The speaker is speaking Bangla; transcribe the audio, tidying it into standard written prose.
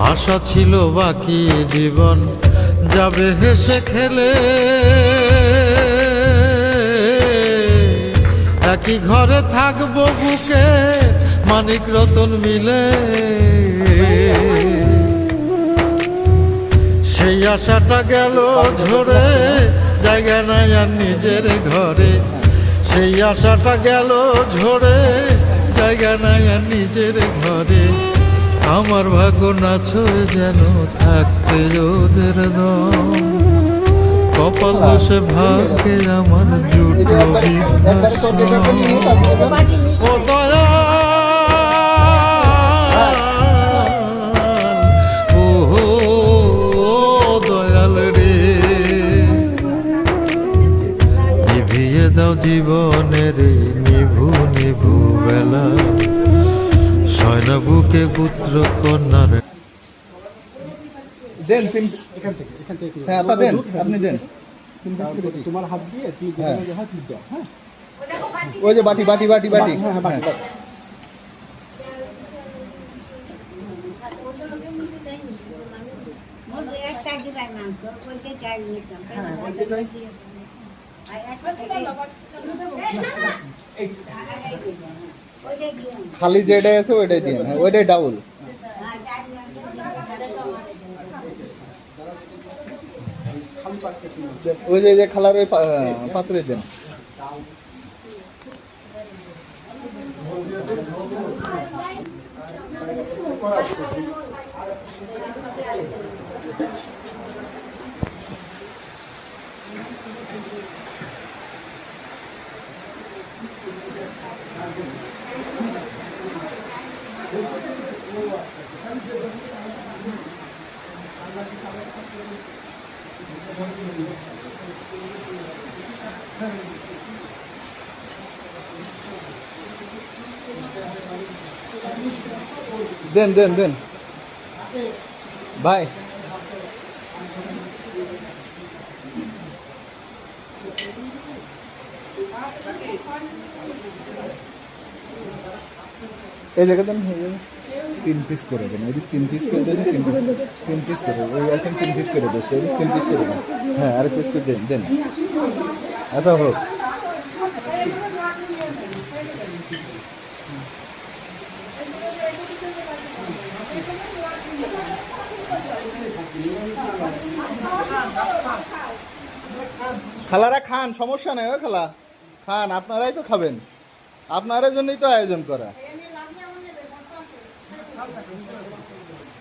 আশা ছিল বাকি জীবন যাবে হেসে খেলে, একই ঘরে থাকবো বুকে মানিক রতন মিলে। সেই আশাটা গেল ঝরে, জায়গা নাই আর নিজের ঘরে। সেই আশাটা গেল ঝরে, জায়গা নাই আর নিজের ঘরে। আমার ভাগ্য নাচয় যেন থাকতে ওদের দম, কপাল দোষে ভাগ্যে আমার জুটো ও দয়া ও দয়াল রে, নিভিয়ে দাও জীবনের নিভু নিভু বেলা, সয়না বুকে পুত্র কন্যার। দেন এখান থেকে হ্যাঁ তা দেন, আপনি দেন তোমার হাত দিয়ে তুই হাত দাও। হ্যাঁ ওই যে বাটি বাটি বাটি বাটি হ্যাঁ হ্যাঁ বাটি খালি যেটাই আছে ওইটাই দিয়ে, হ্যাঁ ওইটাই ডাবল। ওই যে খালার ওই পাত্রে দেন। দেন দেন দেন ভাই। এই জায়গা দেন, 3 পিস করে দেন। ওই 3 পিস করে দেন, 3 পিস করে ওই আসেন, 3 পিস করে দিচ্ছে, 3 পিস করে দেন। হ্যাঁ আরেক পিস করে দেন দেন। আচ্ছা হোক। খালারা খান, সমস্যা নেই। ও খালা খান, আপনারাই তো খাবেন, আপনাদের জন্যই তো আয়োজন করা।